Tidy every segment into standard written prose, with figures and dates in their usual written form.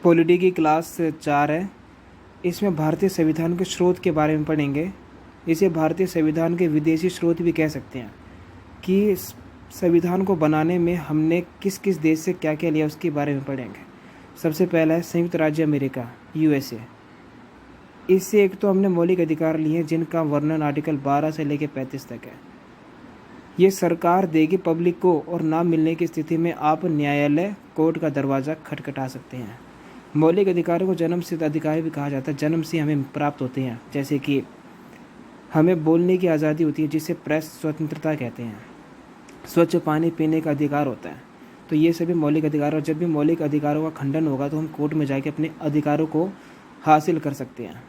Polity की class 4 है। इसमें भारतीय संविधान के स्रोत के बारे में पढ़ेंगे। इसे भारतीय संविधान के विदेशी स्रोत भी कह सकते हैं कि इस संविधान को बनाने में हमने किस किस देश से क्या क्या लिया, उसके बारे में पढ़ेंगे। सबसे पहला है संयुक्त राज्य अमेरिका, यूएसए। इससे एक तो हमने मौलिक अधिकार लिए हैं जिनका वर्णन आर्टिकल 12 से लेकर 35 तक है। ये सरकार देगी पब्लिक को, और ना मिलने की स्थिति में आप न्यायालय कोर्ट का दरवाज़ा खटखटा सकते हैं। मौलिक अधिकारों को जन्म सिद्ध अधिकार भी कहा जाता है। जन्म से हमें प्राप्त होते हैं, जैसे कि हमें बोलने की आज़ादी होती है जिसे प्रेस स्वतंत्रता कहते हैं। स्वच्छ पानी पीने का अधिकार होता है। तो ये सभी मौलिक अधिकार, और जब भी मौलिक अधिकारों का खंडन होगा तो हम कोर्ट में जाके अपने अधिकारों को हासिल कर सकते हैं।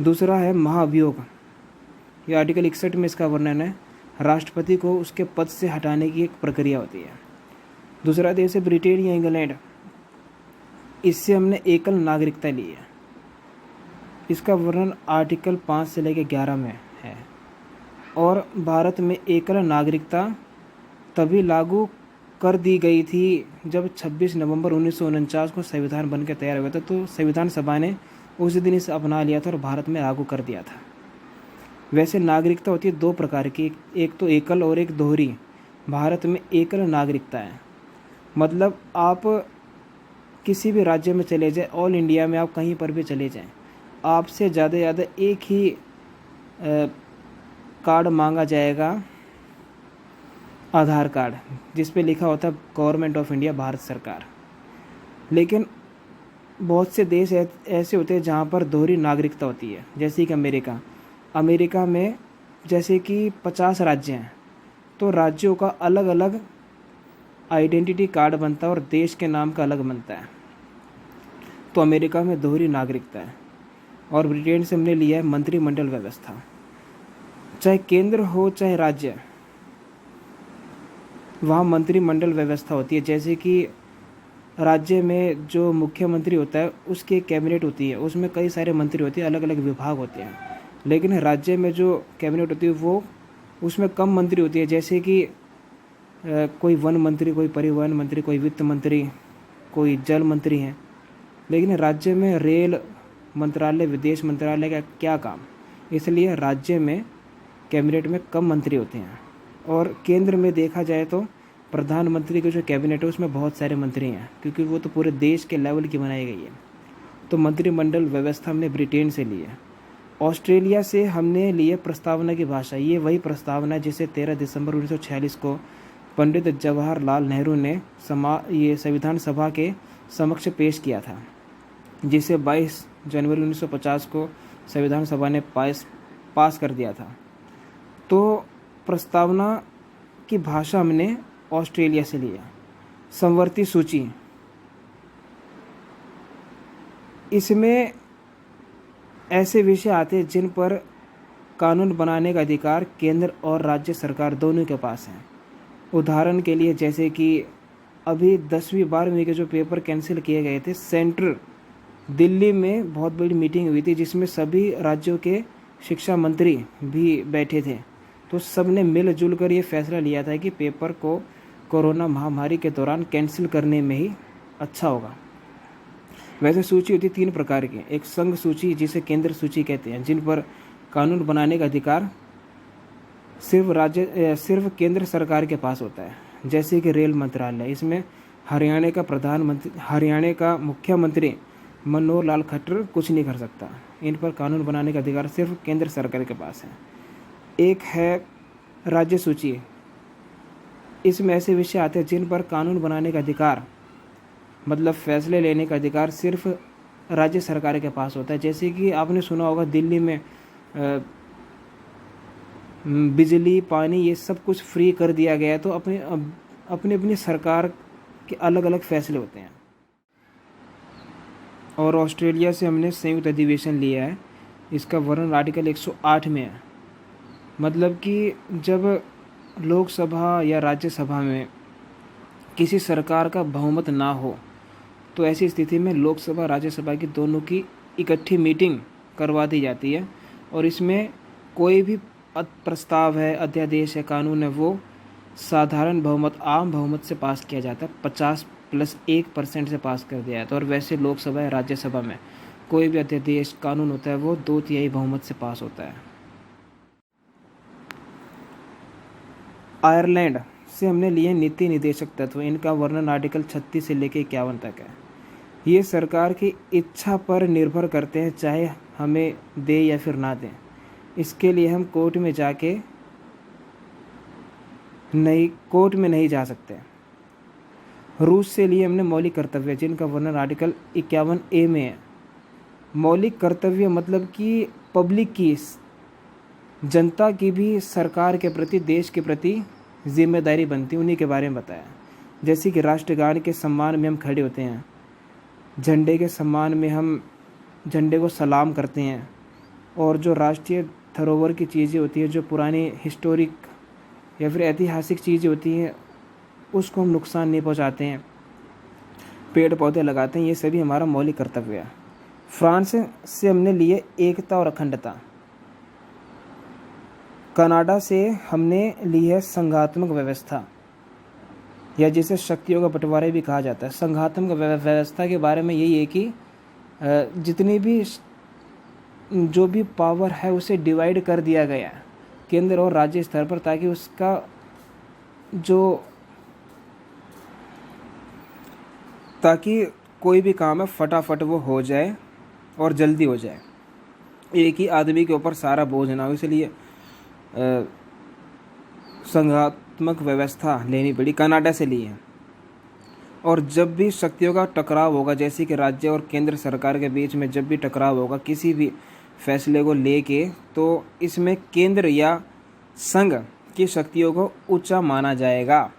दूसरा है महाभियोग। ये आर्टिकल 61 में इसका वर्णन है। राष्ट्रपति को उसके पद से हटाने की एक प्रक्रिया होती है। दूसरा देश है ब्रिटेन या इंग्लैंड। इससे हमने एकल नागरिकता ली है। इसका वर्णन आर्टिकल 5 से लेकर 11 में है। और भारत में एकल नागरिकता तभी लागू कर दी गई थी जब 26 नवंबर 1949 को संविधान बनकर तैयार हुआ था। तो संविधान सभा ने उस दिन इसे अपना लिया था और भारत में लागू कर दिया था। वैसे नागरिकता होती है 2 प्रकार की, एक तो एकल और एक दोहरी। भारत में एकल नागरिकता है, मतलब आप किसी भी राज्य में चले जाएं, ऑल इंडिया में आप कहीं पर भी चले जाएं, आपसे ज़्यादा एक ही कार्ड मांगा जाएगा, आधार कार्ड, जिस पे लिखा होता है गवर्नमेंट ऑफ इंडिया, भारत सरकार। लेकिन बहुत से देश ऐसे होते हैं जहाँ पर दोहरी नागरिकता होती है, जैसे कि अमेरिका में जैसे कि 50 राज्य हैं, तो राज्यों का अलग अलग आइडेंटिटी कार्ड बनता है और देश के नाम का अलग बनता है। तो अमेरिका में दोहरी नागरिकता है। और ब्रिटेन से हमने लिया है मंत्रिमंडल व्यवस्था। चाहे केंद्र हो चाहे राज्य, वहाँ मंत्रिमंडल व्यवस्था होती है। जैसे कि राज्य में जो मुख्यमंत्री होता है उसकी कैबिनेट होती है, उसमें कई सारे मंत्री होते हैं, अलग अलग विभाग होते हैं। लेकिन राज्य में जो कैबिनेट होती है वो उसमें कम मंत्री होती है, जैसे कि कोई वन मंत्री, कोई परिवहन मंत्री, कोई वित्त मंत्री, कोई जल मंत्री हैं। लेकिन राज्य में रेल मंत्रालय, विदेश मंत्रालय का क्या काम, इसलिए राज्य में कैबिनेट में कम मंत्री होते हैं। और केंद्र में देखा जाए तो प्रधानमंत्री की जो कैबिनेट है उसमें बहुत सारे मंत्री हैं, क्योंकि वो तो पूरे देश के लेवल की बनाई गई है। तो मंत्रिमंडल व्यवस्था हमने ब्रिटेन से ली है। ऑस्ट्रेलिया से हमने लिए प्रस्तावना की भाषा। ये वही प्रस्तावना है जिसे 13 दिसंबर 1946 को पंडित जवाहरलाल नेहरू ने ये संविधान सभा के समक्ष पेश किया था, जिसे 22 जनवरी 1950 को संविधान सभा ने पास कर दिया था। तो प्रस्तावना की भाषा हमने ऑस्ट्रेलिया से लिया। समवर्ती सूची, इसमें ऐसे विषय आते हैं जिन पर कानून बनाने का अधिकार केंद्र और राज्य सरकार दोनों के पास है। उदाहरण के लिए जैसे कि अभी 10वीं 12वीं के जो पेपर कैंसिल किए गए थे, सेंट्रल दिल्ली में बहुत बड़ी मीटिंग हुई थी जिसमें सभी राज्यों के शिक्षा मंत्री भी बैठे थे। तो सब ने मिलजुल कर ये फैसला लिया था कि पेपर को कोरोना महामारी के दौरान कैंसिल करने में ही अच्छा होगा। वैसे सूची होती है 3 प्रकार की। एक संघ सूची, जिसे केंद्र सूची कहते हैं, जिन पर कानून बनाने का अधिकार सिर्फ केंद्र सरकार के पास होता है, जैसे कि रेल मंत्रालय। इसमें हरियाणा का मुख्यमंत्री मनोहर लाल खट्टर कुछ नहीं कर सकता। इन पर कानून बनाने का अधिकार सिर्फ केंद्र सरकार के पास है। एक है राज्य सूची। इसमें ऐसे विषय आते हैं जिन पर कानून बनाने का अधिकार, मतलब फैसले लेने का अधिकार, सिर्फ राज्य सरकार के पास होता है। जैसे कि आपने सुना होगा दिल्ली में बिजली, पानी, ये सब कुछ फ्री कर दिया गया है। तो अपनी सरकार के अलग अलग फैसले होते हैं। और ऑस्ट्रेलिया से हमने संयुक्त अधिवेशन लिया है। इसका वर्णन आर्टिकल 108 में है। मतलब कि जब लोकसभा या राज्यसभा में किसी सरकार का बहुमत ना हो, तो ऐसी स्थिति में लोकसभा राज्यसभा की दोनों की इकट्ठी मीटिंग करवा दी जाती है। और इसमें कोई भी प्रस्ताव है, अध्यादेश है, कानून है, वो साधारण बहुमत, आम बहुमत से पास किया जाता है। +1% से पास कर दिया था। और वैसे लोकसभा या राज्यसभा में कोई भी अध्यादेश कानून होता है वो 2/3 बहुमत से पास होता है। आयरलैंड से हमने लिए नीति निदेशक तत्व। इनका वर्णन आर्टिकल 36 से लेकर 51 तक है। ये सरकार की इच्छा पर निर्भर करते हैं, चाहे हमें दे या फिर ना दें। इसके लिए हम कोर्ट में नहीं जा सकते। रूस से लिए हमने मौलिक कर्तव्य, जिनका वर्णन आर्टिकल 51A में है। मौलिक कर्तव्य मतलब कि पब्लिक की, जनता की भी सरकार के प्रति, देश के प्रति जिम्मेदारी बनती है, उन्हीं के बारे में बताया। जैसे कि राष्ट्रगान के सम्मान में हम खड़े होते हैं, झंडे के सम्मान में हम झंडे को सलाम करते हैं, और जो राष्ट्रीय धरोहर की चीज़ें होती हैं, जो पुरानी हिस्टोरिक या फिर ऐतिहासिक चीज़ें होती हैं, उसको हम नुकसान नहीं पहुंचाते हैं, पेड़ पौधे लगाते हैं। ये सभी हमारा मौलिक कर्तव्य है। फ्रांस से हमने लिए एकता और अखंडता। कनाडा से हमने ली है संघात्मक व्यवस्था, या जिसे शक्तियों का बंटवारा भी कहा जाता है। संघात्मक व्यवस्था के बारे में यही है कि जितनी भी जो भी पावर है उसे डिवाइड कर दिया गया है केंद्र और राज्य स्तर पर, ताकि उसका ताकि कोई भी काम है फटाफट वो हो जाए और जल्दी हो जाए, एक ही आदमी के ऊपर सारा बोझ ना हो। इसलिए संघात्मक व्यवस्था लेनी पड़ी, कनाडा से ली है। और जब भी शक्तियों का टकराव होगा, जैसे कि राज्य और केंद्र सरकार के बीच में जब भी टकराव होगा किसी भी फैसले को लेके, तो इसमें केंद्र या संघ की शक्तियों को ऊंचा माना जाएगा।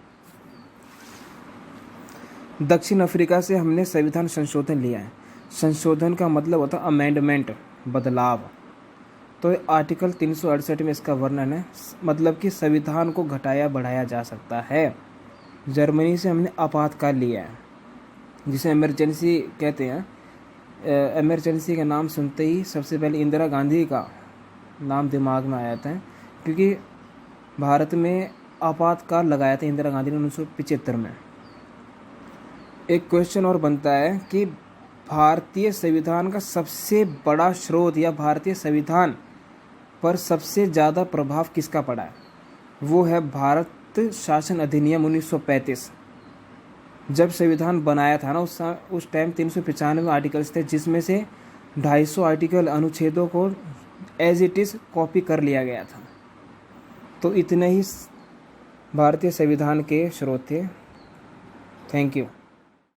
दक्षिण अफ्रीका से हमने संविधान संशोधन लिया है। संशोधन का मतलब होता है अमेंडमेंट, बदलाव। तो आर्टिकल 368 में इसका वर्णन है, मतलब कि संविधान को घटाया बढ़ाया जा सकता है। जर्मनी से हमने आपातकाल लिया है, जिसे इमरजेंसी कहते हैं। इमरजेंसी का नाम सुनते ही सबसे पहले इंदिरा गांधी का नाम दिमाग में आ जाता है, क्योंकि भारत में आपातकाल लगाया था इंदिरा गांधी ने 1975 में। एक क्वेश्चन और बनता है कि भारतीय संविधान का सबसे बड़ा स्रोत या भारतीय संविधान पर सबसे ज़्यादा प्रभाव किसका पड़ा है? वो है भारत शासन अधिनियम 1935। जब संविधान बनाया था ना, उस टाइम 395 आर्टिकल्स थे, जिसमें से 250 आर्टिकल अनुच्छेदों को एज इट इज़ कॉपी कर लिया गया था। तो इतने ही भारतीय संविधान के स्रोत थे। Thank you.